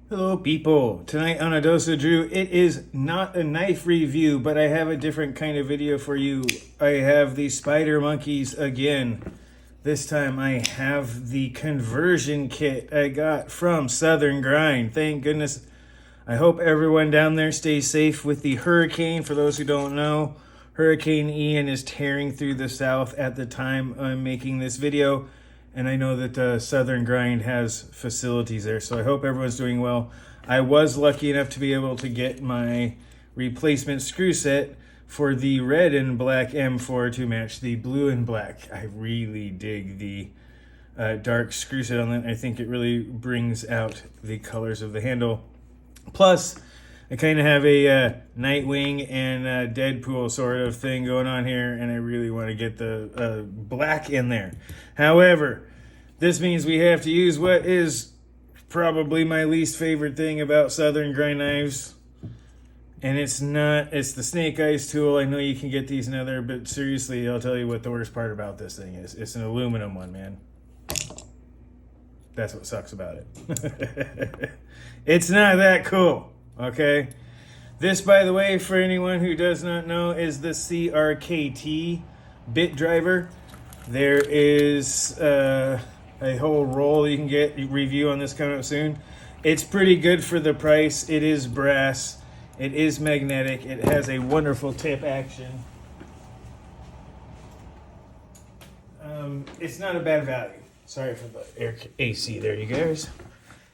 Hello people, tonight on A Dose of Drew, it is not a knife review, but I have a different kind of video for you. I have the spider monkeys again. This time I have the conversion kit I got from Southern Grind. Thank goodness. I hope everyone down there stays safe with the hurricane. For those who don't know, Hurricane Ian is tearing through the south at the time I'm making this video. And I know that Southern Grind has facilities there, so I hope everyone's doing well. I was lucky enough to be able to get my replacement screw set for the red and black M4 to match the blue and black. I really dig the dark screw set on that. I think it really brings out the colors of the handle. Plus, I kind of have a Nightwing and Deadpool sort of thing going on here, and I really want to get the black in there. However, this means we have to use what is probably my least favorite thing about Southern Grind knives. And it's the Snake Eyes tool. I know you can get these in other, but seriously, I'll tell you what the worst part about this thing is. It's an aluminum one, man. That's what sucks about it. It's not that cool. Okay, this, by the way, for anyone who does not know, is the CRKT bit driver. There is a whole roll you can get. Review on this coming up soon. It's pretty good for the price. It is brass. It is magnetic. It has a wonderful tip action. It's not a bad value. Sorry for the AC there, you guys.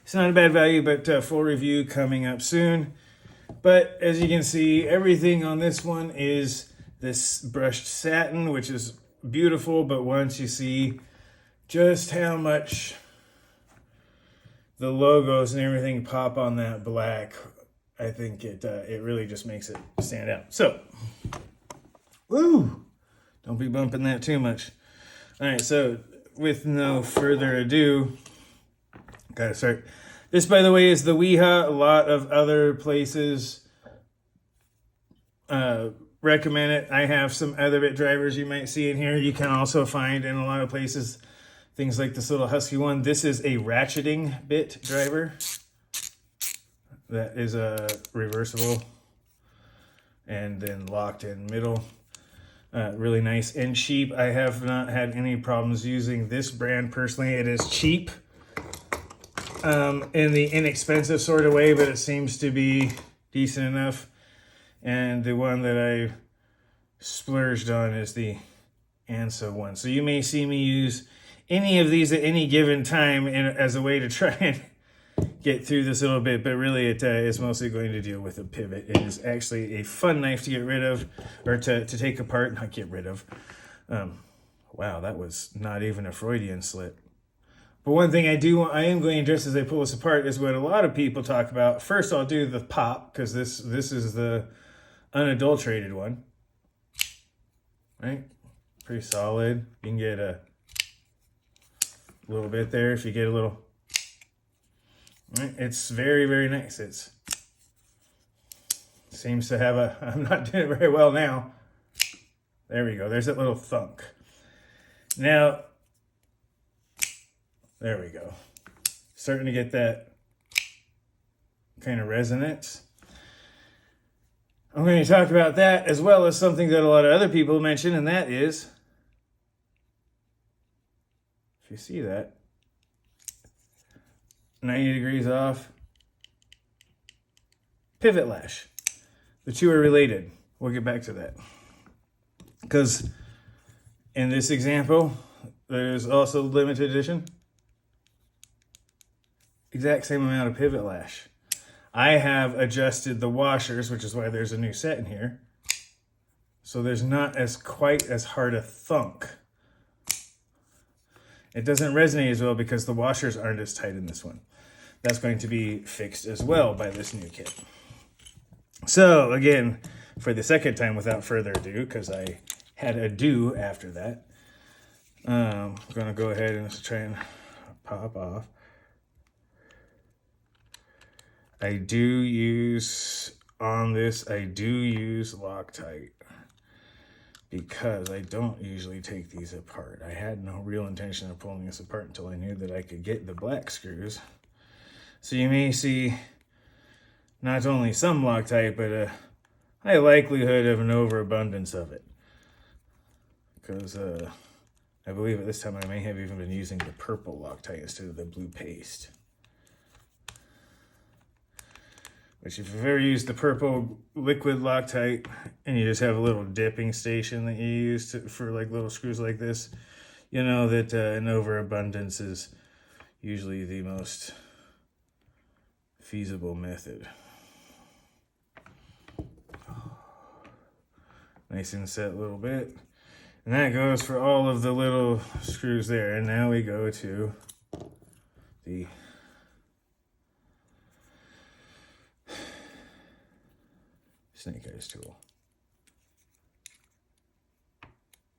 It's not a bad value, but full review coming up soon. But as you can see, everything on this one is this brushed satin, which is beautiful. But once you see just how much the logos and everything pop on that black, I think it really just makes it stand out. So, woo! Don't be bumping that too much. All right, so with no further ado, gotta start. This, by the way, is the Weeha. A lot of other places recommend it. I have some other bit drivers you might see in here. You can also find in a lot of places things like this little Husky one. This is a ratcheting bit driver. That is a reversible and then locked in middle. Really nice and cheap. I have not had any problems using this brand personally. It is cheap in the inexpensive sort of way, but it seems to be decent enough. And the one that I splurged on is the ANSA one. So you may see me use any of these at any given time as a way to try and get through this a little bit, but really it is mostly going to deal with a pivot. It is actually a fun knife to get rid of, or to take apart, not get rid of. Wow, that was not even a Freudian slip. But one thing I am going to address as I pull this apart is what a lot of people talk about. First, I'll do the pop, because this is the unadulterated one. Right? Pretty solid. You can get a little bit there if you get a little. Right? It's very, very nice. It seems to have a, I'm not doing it very well now. There we go. There's that little thunk. Now, there we go. Starting to get that kind of resonance. I'm going to talk about that as well as something that a lot of other people mention, and that is, if you see that, 90 degrees off, pivot lash. The two are related. We'll get back to that. Because in this example, there's also limited edition. Exact same amount of pivot lash. I have adjusted the washers, which is why there's a new set in here. So there's not quite as hard a thunk. It doesn't resonate as well because the washers aren't as tight in this one. That's going to be fixed as well by this new kit. So again, for the second time without further ado, because I had a do after that, I'm going to go ahead and try and pop off. I do use Loctite because I don't usually take these apart. I had no real intention of pulling this apart until I knew that I could get the black screws. So you may see not only some Loctite, but a high likelihood of an overabundance of it. Because I believe at this time I may have even been using the purple Loctite instead of the blue paste. Which if you've ever used the purple liquid Loctite and you just have a little dipping station that you use for like little screws like this, you know that an overabundance is usually the most feasible method. Nice and set a little bit. And that goes for all of the little screws there. And now we go to the snake eyes tool,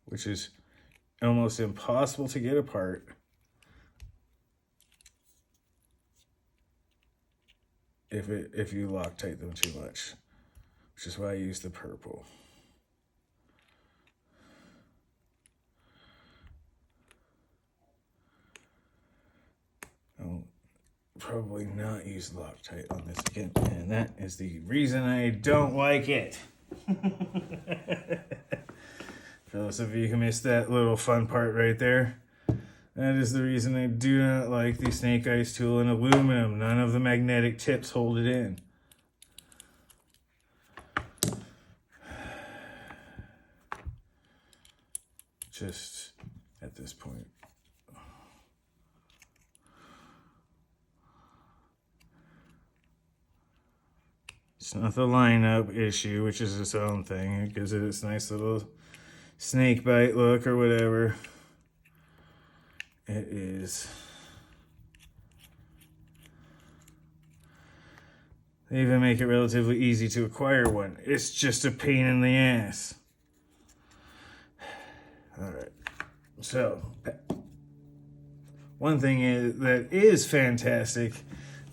which is almost impossible to get apart if you Loctite them too much, which is why I use the purple. I'll probably not use Loctite on this again, and that is the reason I don't like it. For those of you who missed that little fun part right there, that is the reason I do not like the snake eyes tool in aluminum. None of the magnetic tips hold it in. Just at this point. It's not the lineup issue, which is its own thing. It gives it its nice little snake bite look or whatever. It is. They even make it relatively easy to acquire one. It's just a pain in the ass. All right. So, one thing that is fantastic,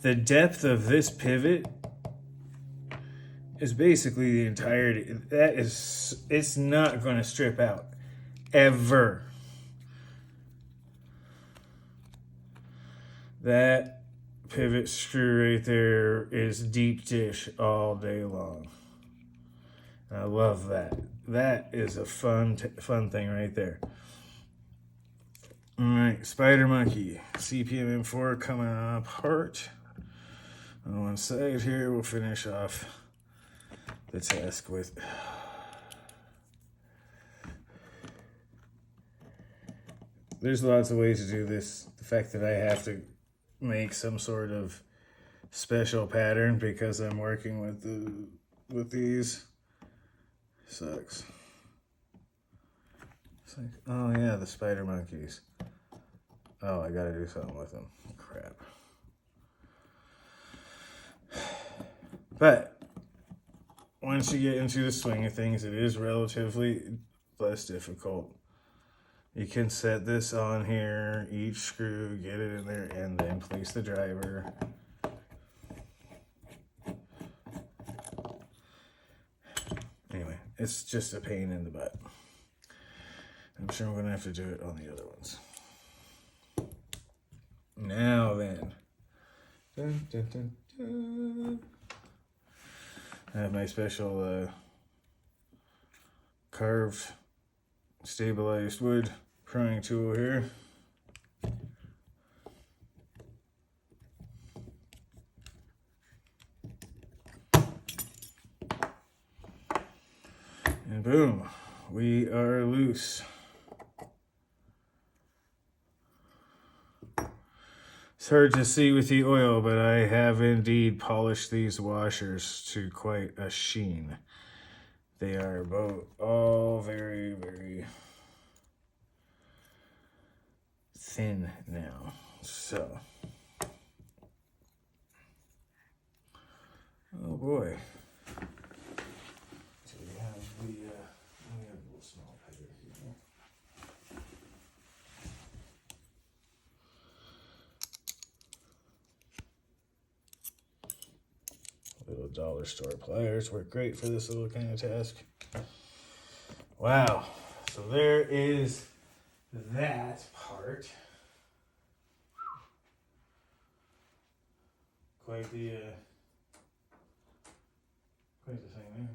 the depth of this pivot is basically the entirety. It's not going to strip out ever. That pivot screw right there is deep dish all day long. I love that. That is a fun thing right there. All right, Spider Monkey CPM M4 coming apart. On one side here, we'll finish off the task with. There's lots of ways to do this. The fact that I have to make some sort of special pattern because I'm working with these sucks. It's like, oh yeah, the spider monkeys. Oh, I gotta do something with them. Crap. But once you get into the swing of things, it is relatively less difficult. You can set this on here, each screw, get it in there, and then place the driver. Anyway, it's just a pain in the butt. I'm sure I'm going to have to do it on the other ones. Now then. Dun, dun, dun, dun. I have my special carved, stabilized wood prying tool here. And boom, we are loose. It's hard to see with the oil, but I have indeed polished these washers to quite a sheen. They are both all very, very thin now. So, oh boy. So we have the we have a little small pivot here. Little dollar store pliers work great for this little kind of task. Wow. So there is that part. quite the thing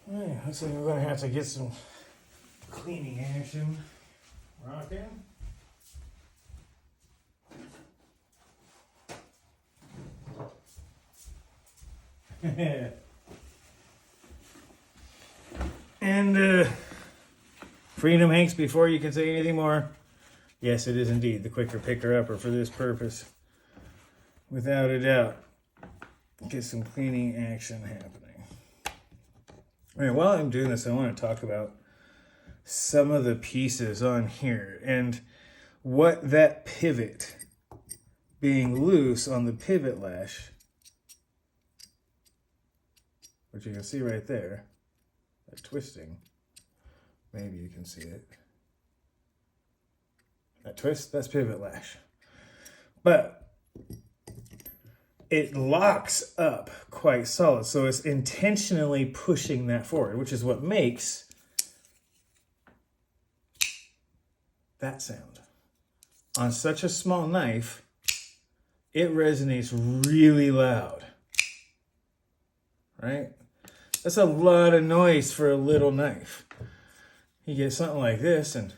there. Alright, looks like we're gonna have to get some cleaning action rocking. And freedom hanks before you can say anything more. Yes, it is indeed the quicker picker-upper for this purpose. Without a doubt. Get some cleaning action happening. All right, while I'm doing this, I want to talk about some of the pieces on here and what that pivot being loose on the pivot lash, which you can see right there, that twisting. Maybe you can see it. That twist, that's pivot lash. But it locks up quite solid. So it's intentionally pushing that forward, which is what makes that sound. On such a small knife, it resonates really loud. Right? That's a lot of noise for a little knife. You get something like this and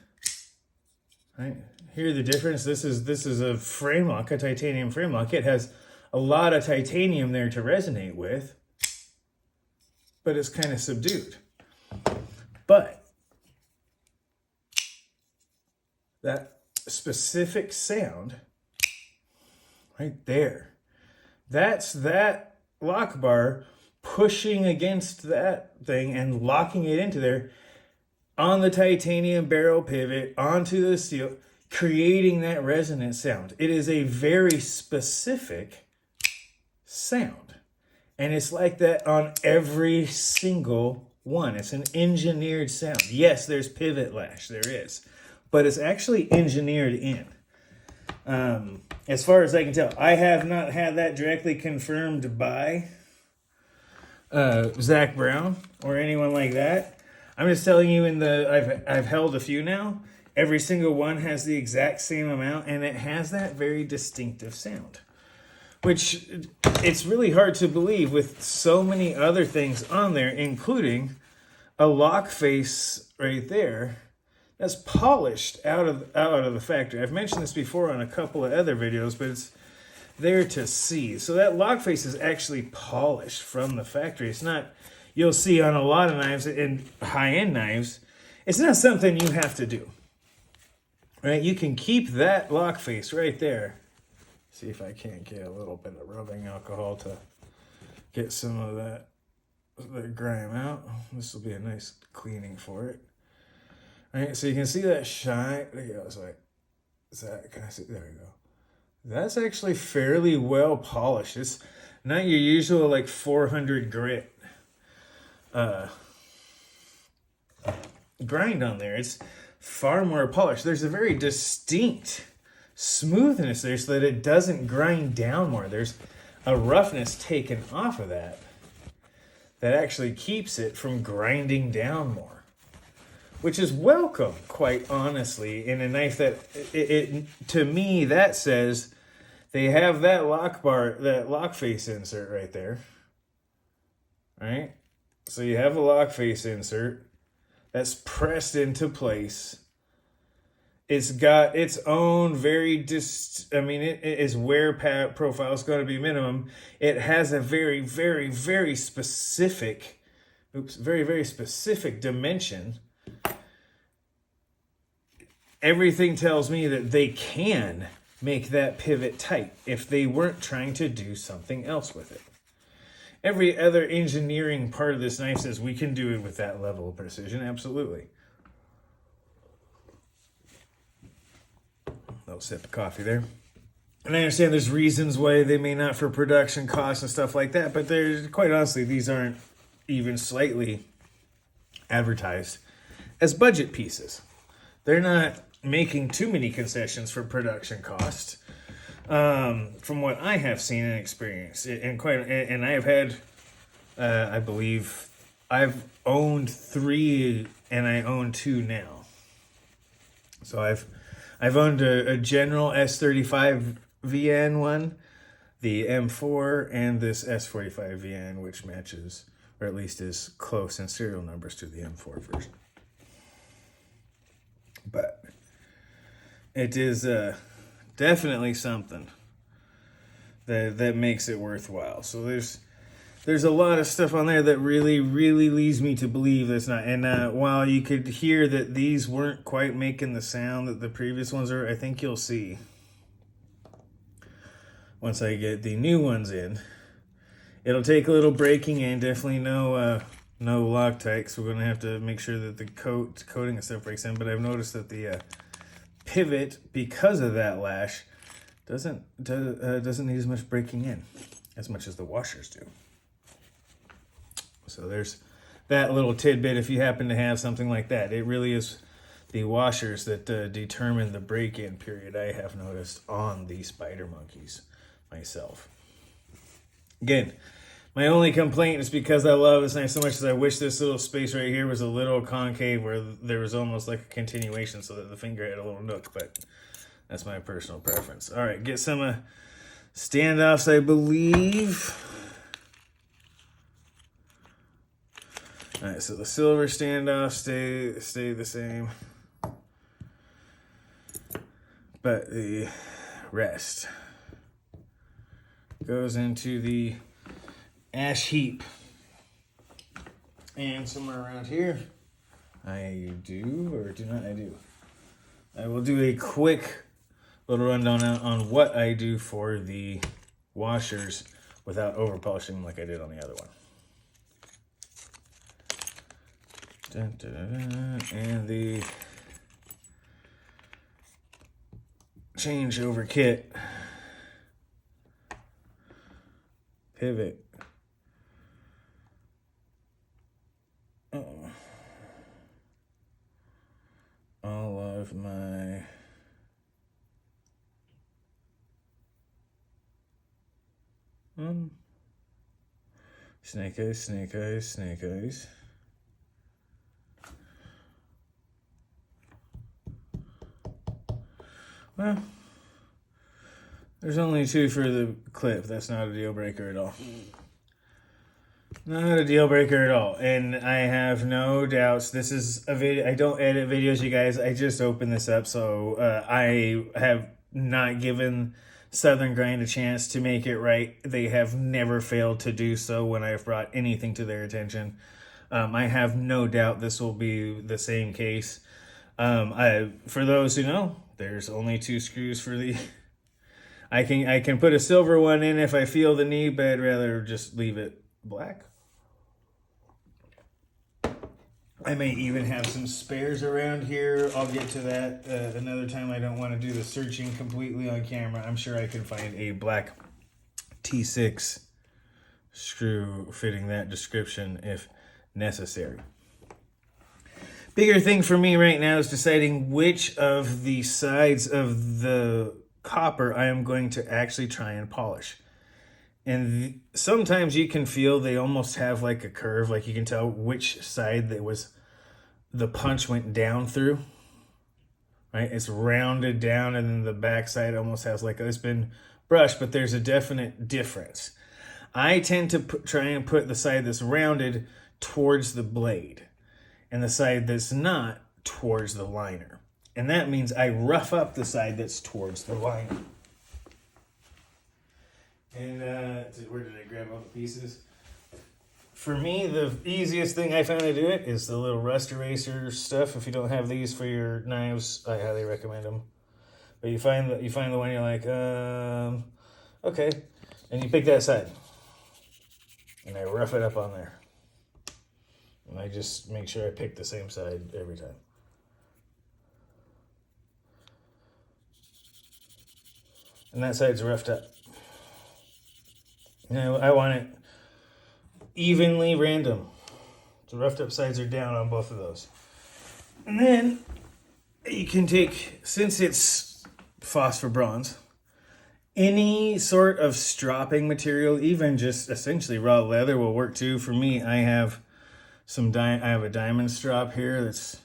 right, hear the difference. This is a frame lock, a titanium frame lock. It has a lot of titanium there to resonate with, but it's kind of subdued. But that specific sound right there, that's that lock bar pushing against that thing and locking it into there on the titanium barrel pivot onto the steel, creating that resonant sound. It is a very specific sound. And it's like that on every single one. It's an engineered sound. Yes, there's pivot lash, there is. But it's actually engineered in. As far as I can tell, I have not had that directly confirmed by Zach Brown or anyone like that. I'm just telling you, I've held a few now. Every single one has the exact same amount, and it has that very distinctive sound, which it's really hard to believe with so many other things on there, including a lock face right there that's polished out of the factory. I've mentioned this before on a couple of other videos, but it's there to see. So that lock face is actually polished from the factory. It's not, you'll see on a lot of knives and high-end knives, it's not something you have to do. Right? You can keep that lock face right there. See if I can't get a little bit of rubbing alcohol to get some of that grime out. This will be a nice cleaning for it. All right, so you can see that shine. There you go. It's like, is that, can I see? There we go. That's actually fairly well polished. It's not your usual like 400 grit grind on there. It's far more polished. There's a very distinct smoothness there so that it doesn't grind down more. There's a roughness taken off of that actually keeps it from grinding down more, which is welcome, quite honestly, in a knife that it to me that says they have that lock bar, that lock face insert right there. Right? So you have a lock face insert that's pressed into place. It's got its own very it is wear profile is going to be minimum. It has a very, very, very specific, very, very specific dimension. Everything tells me that they can make that pivot tight if they weren't trying to do something else with it. Every other engineering part of this knife says we can do it with that level of precision. Absolutely. Little sip of coffee there. And I understand there's reasons why they may not for production costs and stuff like that, but there's, quite honestly, these aren't even slightly advertised as budget pieces. They're not making too many concessions for production costs, from what I have seen and experienced. And I have had, I believe, I've owned 3 and I own 2 now. So I've owned a General S35 VN one, the M4, and this S45 VN, which matches, or at least is close in serial numbers to the M4 version. But it is definitely something that makes it worthwhile. So there's a lot of stuff on there that really leads me to believe that's not. And while you could hear that these weren't quite making the sound that the previous ones are, I think you'll see once I get the new ones in. It'll take a little breaking in. Definitely no Loctite, so we're going to have to make sure that the coating and stuff breaks in. But I've noticed that the pivot, because of that lash, doesn't need as much breaking in as much as the washers do. So there's that little tidbit if you happen to have something like that. It really is the washers that determine the break-in period, I have noticed on the spider monkeys myself. Again, my only complaint is because I love this knife so much as I wish this little space right here was a little concave where there was almost like a continuation so that the finger had a little nook, but that's my personal preference. All right, get some standoffs, I believe. All right, so the silver standoffs stay the same, but the rest goes into the ash heap. And somewhere around here, I do or do not. I will do a quick little rundown on what I do for the washers without over polishing like I did on the other one. Dun, dun, dun, dun. And the changeover kit, pivot. All of my snake eyes. Well, there's only two for the clip. That's not a deal breaker at all. Not a deal breaker at all. And I have no doubts. This is a video. I don't edit videos, you guys. I just opened this up. So I have not given Southern Grind a chance to make it right. They have never failed to do so when I've brought anything to their attention. I have no doubt this will be the same case. For those who know, there's only two screws for the... I can put a silver one in if I feel the need, but I'd rather just leave it black. I may even have some spares around here. I'll get to that another time. I don't want to do the searching completely on camera. I'm sure I can find a black T6 screw fitting that description if necessary. Bigger thing for me right now is deciding which of the sides of the copper I am going to actually try and polish. And sometimes you can feel they almost have like a curve, like you can tell which side the punch went down through, right? It's rounded down, and then the back side almost has like it's been brushed, but there's a definite difference. I tend to try and put the side that's rounded towards the blade and the side that's not towards the liner. And that means I rough up the side that's towards the liner. And where did I grab all the pieces? For me, the easiest thing I found to do it is the little rust eraser stuff. If you don't have these for your knives, I highly recommend them. But you find the one you're like, okay, and you pick that side, and I rough it up on there. And I just make sure I pick the same side every time. And that side's roughed up. And I want it evenly random. The roughed up sides are down on both of those. And then you can take, since it's phosphor bronze, any sort of stropping material, even just essentially raw leather will work too. For me, I have a diamond strop here that's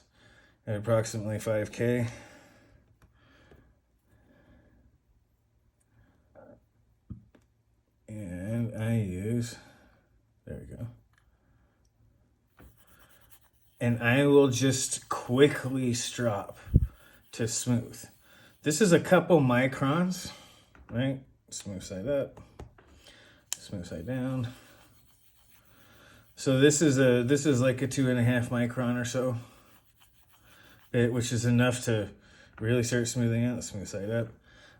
at approximately 5K. sideways. There we go. And I will just quickly strop to smooth. This is a couple microns, right? Smooth side up, smooth side down. So this is like a 2.5 micron or so, which is enough to really start smoothing out. Smooth side up.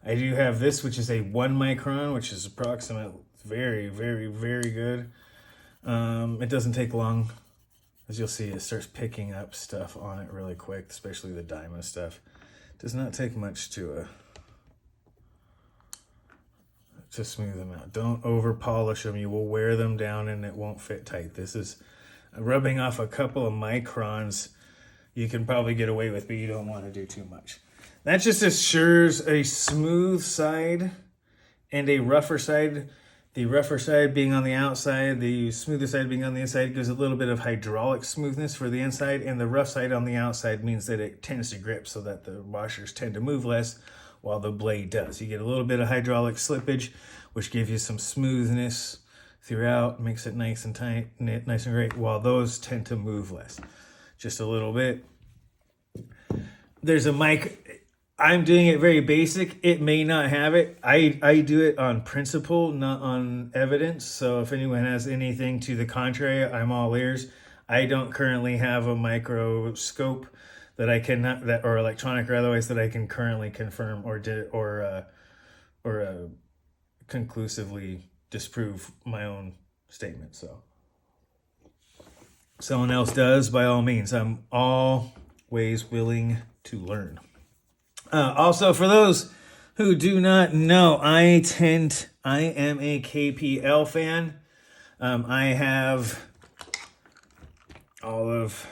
I do have this, which is a 1 micron, which is approximate, very, very, very good. It doesn't take long. As you'll see, it starts picking up stuff on it really quick, especially the diamond stuff. It does not take much to smooth them out. Don't over polish them. You will wear them down and it won't fit tight. This is rubbing off a couple of microns you can probably get away with, but you don't want to do too much. That just assures a smooth side and a rougher side. The rougher side being on the outside, the smoother side being on the inside, gives a little bit of hydraulic smoothness for the inside, and the rough side on the outside means that it tends to grip so that the washers tend to move less while the blade does. You get a little bit of hydraulic slippage, which gives you some smoothness throughout, makes it nice and tight, nice and great, while those tend to move less. Just a little bit. There's a mic. I'm doing it very basic. It may not have it. I do it on principle, not on evidence. So if anyone has anything to the contrary, I'm all ears. I don't currently have a microscope that I cannot, or electronic or otherwise, that I can currently confirm or conclusively disprove my own statement. So someone else does, by all means. I'm always willing to learn. Also, for those who do not know, I am a KPL fan. I have all of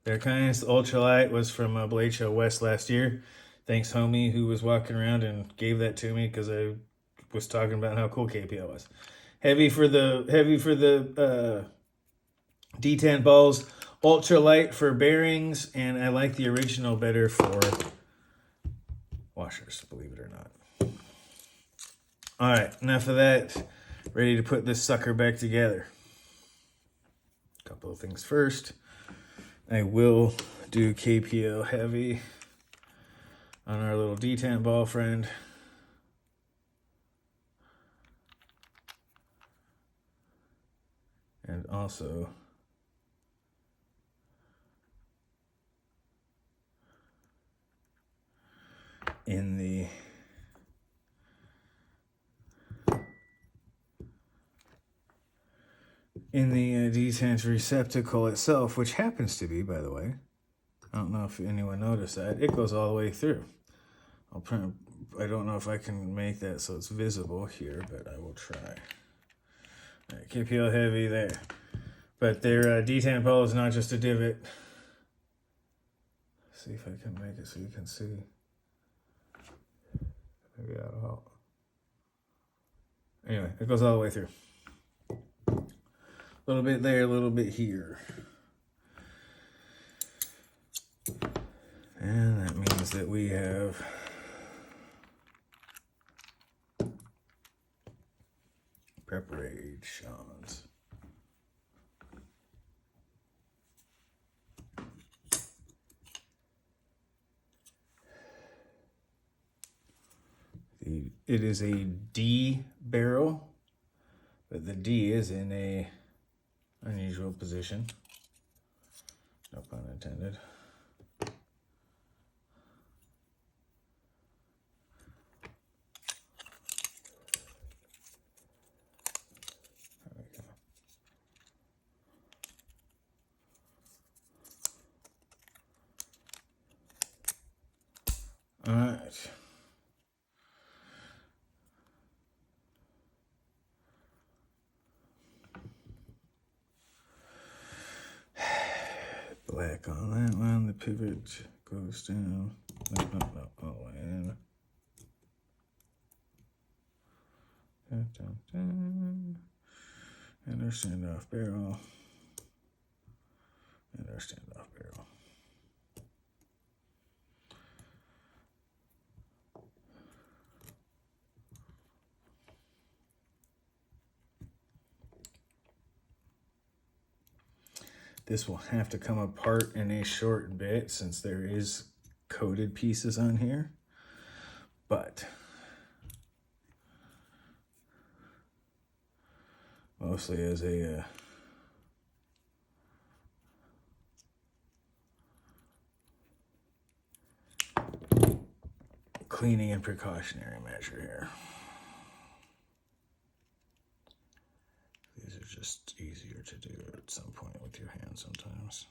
their kinds. The Ultralight was from Blade Show West last year. Thanks, homie, who was walking around and gave that to me because I was talking about how cool KPL was. Heavy for the detent balls. Ultralight for bearings, and I like the original better for washers, believe it or not. All right, enough of that. Ready to put this sucker back together. A couple of things first. I will do KPL heavy on our little detent ball friend. And also in the detent receptacle itself, which happens to be, by the way, I don't know if anyone noticed that, it goes all the way through. I don't know if I can make that so it's visible here, but I will try. All right, KPL heavy there. But their detent ball is not just a divot. Let's see if I can make it so you can see. Maybe that'll help. Anyway, it goes all the way through. A little bit there, a little bit here. And that means that we have preparations. It is a D barrel, but the D is in a unusual position. No pun intended. All right. Black on that one. The pivot goes down. No, all the way in. Dun, dun, dun. And our standoff barrel. And our standoff barrel. This will have to come apart in a short bit since there is coated pieces on here. But mostly as a cleaning and precautionary measure here. These are just easier to do at some point with your hands sometimes.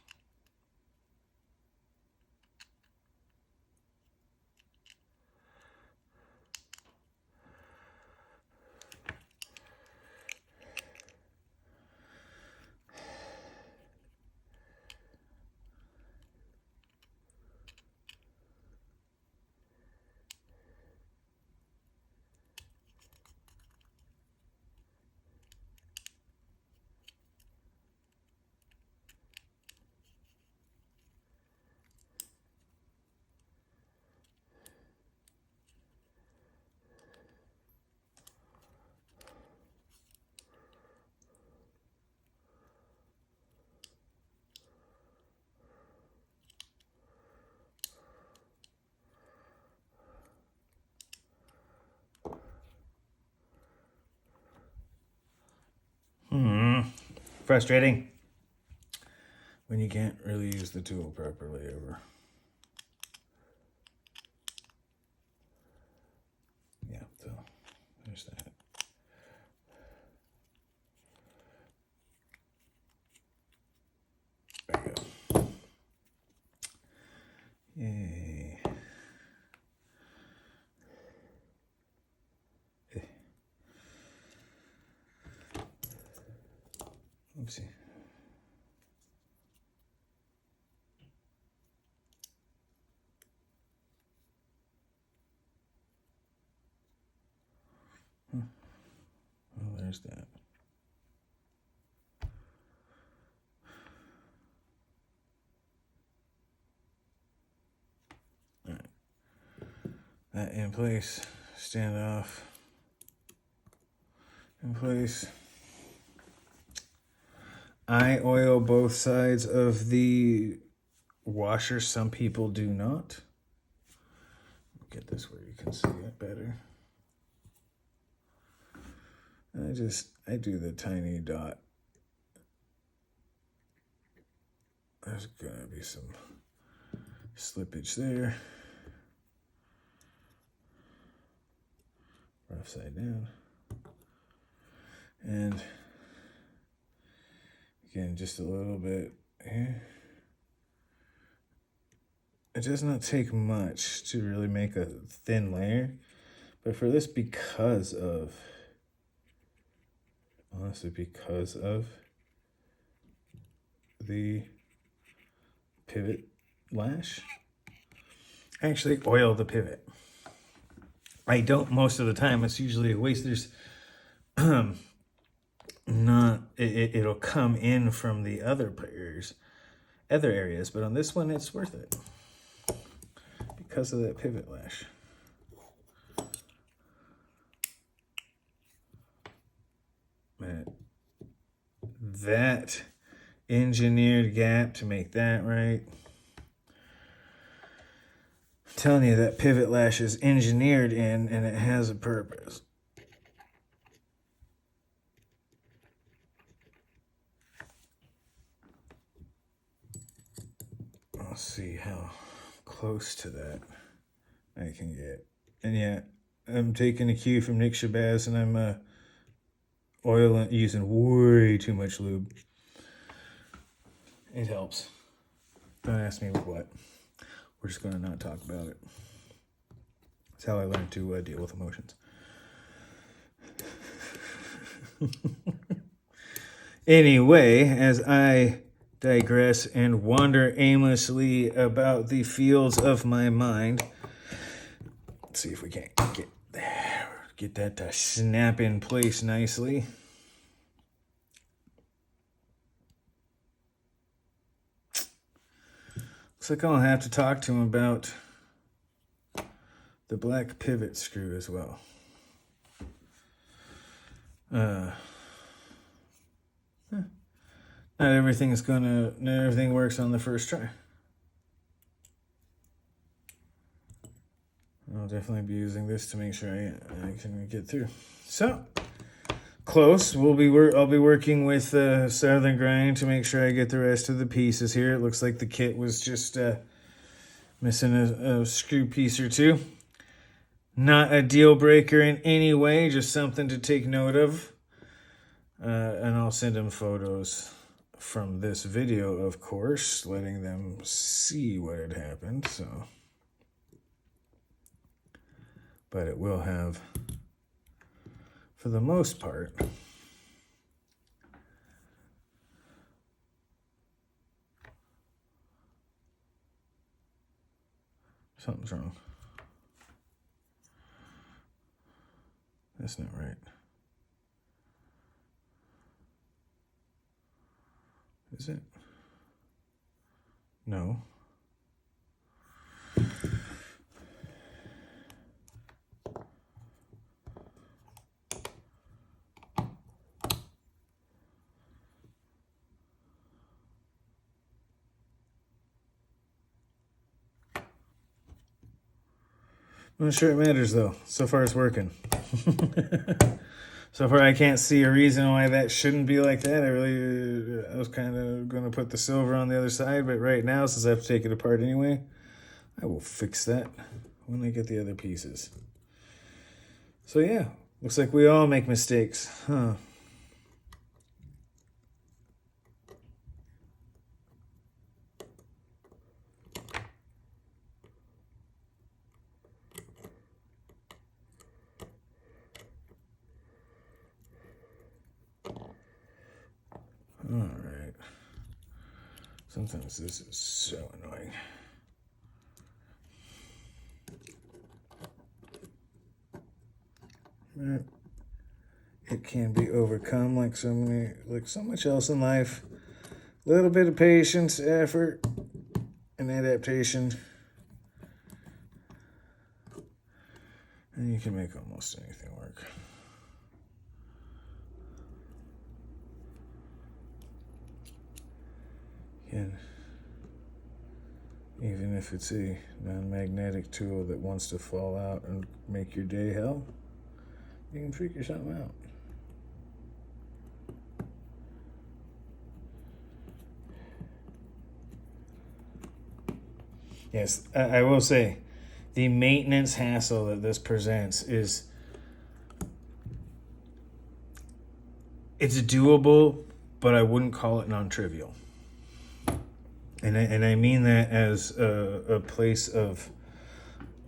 Frustrating when you can't really use the tool properly ever. Yeah, so there's that. There you go. Yay. Oopsie. Well, there's that. All right. That in place. Standoff in place. I oil both sides of the washer. Some people do not. Get this where you can see it better. I do the tiny dot. There's gonna be some slippage there. Rough side down. And again, just a little bit here. It does not take much to really make a thin layer. But for this, honestly, because of the pivot lash, I actually oil the pivot. I don't most of the time. It's usually a waste. There's it'll come in from the other areas, but on this one it's worth it because of that pivot lash. That engineered gap to make that right. I'm telling you, that pivot lash is engineered in, and it has a purpose. I'll see how close to that I can get. And yeah, I'm taking a cue from Nick Shabazz, and I'm using way too much lube. It helps. Don't ask me what. We're just going to not talk about it. That's how I learned to deal with emotions. Anyway, as I digress and wander aimlessly about the fields of my mind, let's see if we can't get that to snap in place nicely. Looks like I'll have to talk to him about the black pivot screw as well. Not everything works on the first try. I'll definitely be using this to make sure I can get through. So, close. I'll be working with Southern Grind to make sure I get the rest of the pieces here. It looks like the kit was just missing a screw piece or two. Not a deal breaker in any way, just something to take note of. And I'll send them photos from this video, of course, letting them see what had happened. So, but it will have, for the most part, something's wrong. That's not right. Is it? No. I'm not sure it matters though. So far it's working. So far I can't see a reason why that shouldn't be like that. I was kind of going to put the silver on the other side, but right now, since I have to take it apart anyway, I will fix that when I get the other pieces. So yeah, looks like we all make mistakes, huh? All right. Sometimes this is so annoying. But it can be overcome like so much else in life. A little bit of patience, effort, and adaptation, and you can make almost anything work. And even if it's a non-magnetic tool that wants to fall out and make your day hell, you can figure something out. Yes, I will say, the maintenance hassle that this presents is, it's doable, but I wouldn't call it non-trivial. And I mean that as a place of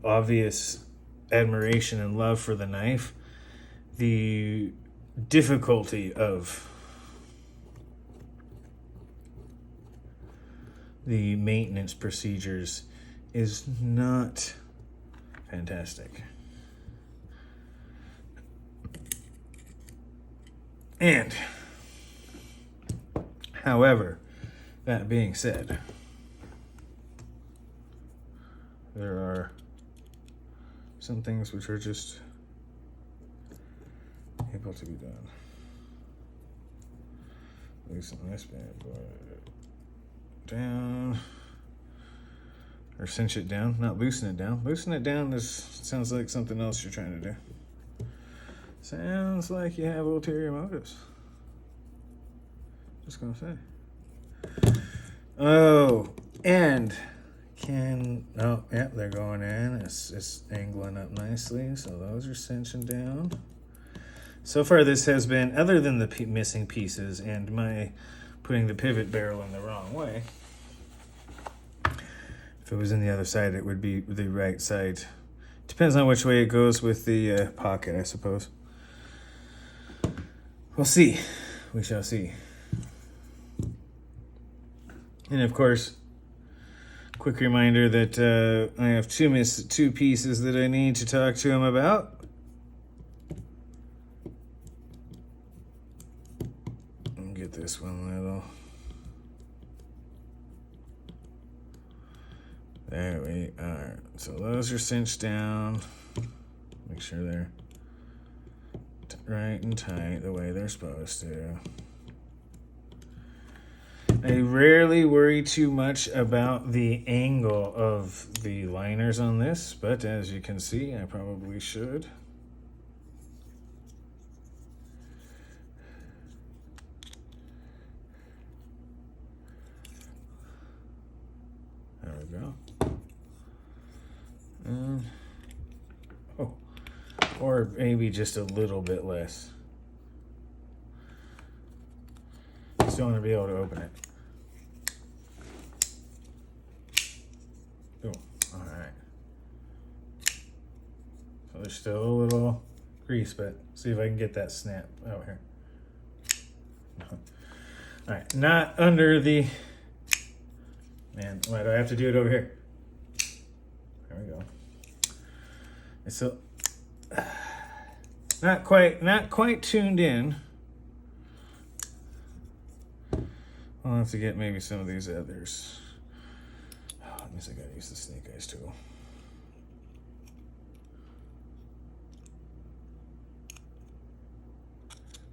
obvious admiration and love for the knife. The difficulty of the maintenance procedures is not fantastic. And, however, that being said, there are some things which are just able to be done. Loosen this bad boy down, or cinch it down, not loosen it down. Loosen it down sounds like something else you're trying to do. Sounds like you have ulterior motives. Just gonna say. Oh, and they're going in. It's angling up nicely, so those are cinching down. So far, this has been, other than the missing pieces and my putting the pivot barrel in the wrong way. If it was in the other side, it would be the right side. Depends on which way it goes with the pocket, I suppose. We'll see. We shall see. And of course, quick reminder that I have two pieces that I need to talk to him about. I'll get this one little. There we are. So those are cinched down. Make sure they're right and tight the way they're supposed to. I rarely worry too much about the angle of the liners on this, but as you can see, I probably should. There we go. Oh, or maybe just a little bit less. Still want to be able to open it. Oh, all right. So there's still a little grease, but see if I can get that snap out here. All right, not under the, man, why do I have to do it over here? There we go. It's so, not quite tuned in. I'll have to get maybe some of these others. Oh, I guess I gotta use the snake eyes tool.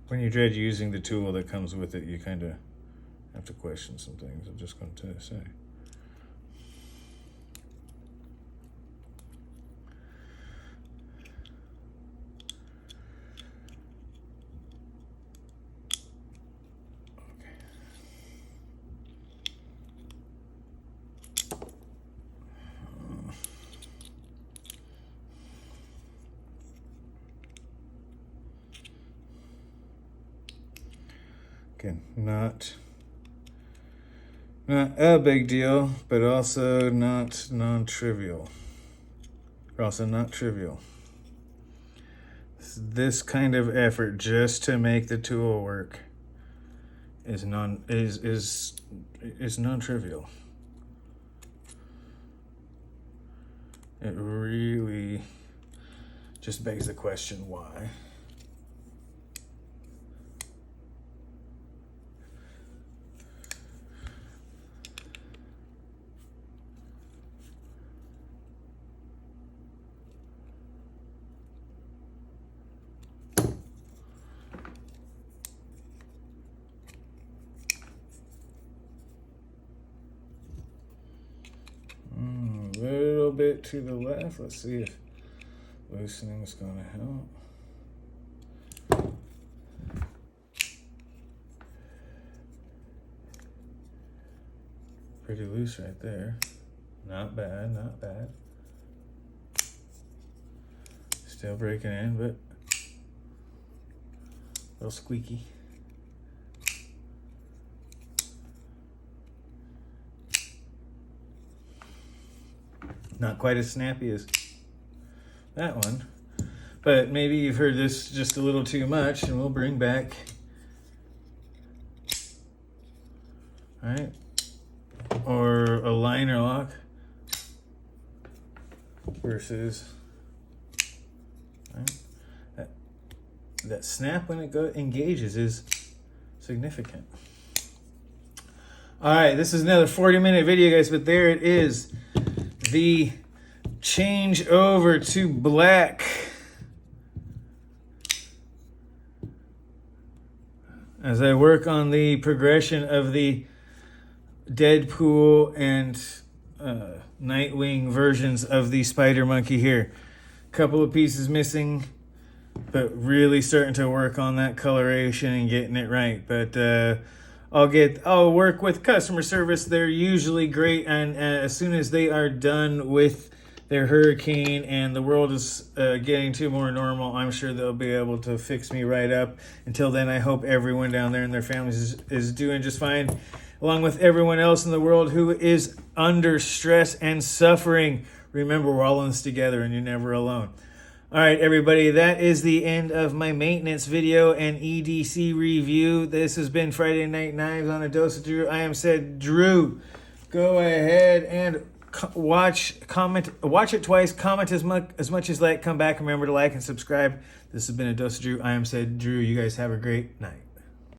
When you dread using the tool that comes with it, you kind of have to question some things. I'm just going to say. Again, not a big deal, but also not non-trivial. Also not trivial. This kind of effort just to make the tool work is non-trivial. It really just begs the question why. A little bit to the left. Let's see if loosening is going to help. Pretty loose right there. Not bad, not bad. Still breaking in, but a little squeaky. Not quite as snappy as that one, but maybe you've heard this just a little too much, and we'll bring back, all right, or a liner lock versus, right, that snap when it engages is significant. All right, this is another 40-minute video, guys, but there it is. The change over to black as I work on the progression of the Deadpool and Nightwing versions of the Spider Monkey here. Couple of pieces missing, but really starting to work on that coloration and getting it right. But I'll work with customer service. They're usually great, and as soon as they are done with their hurricane and the world is getting to more normal, I'm sure they'll be able to fix me right up. Until then, I hope everyone down there and their families is doing just fine, along with everyone else in the world who is under stress and suffering. Remember, we're all in this together, and you're never alone. All right, everybody, that is the end of my maintenance video and EDC review. This has been Friday Night Knives on A Dose of Drew. I am said Drew. Go ahead and watch it twice, comment as much as like, come back, remember to like and subscribe. This has been A Dose of Drew. I am said Drew. You guys have a great night.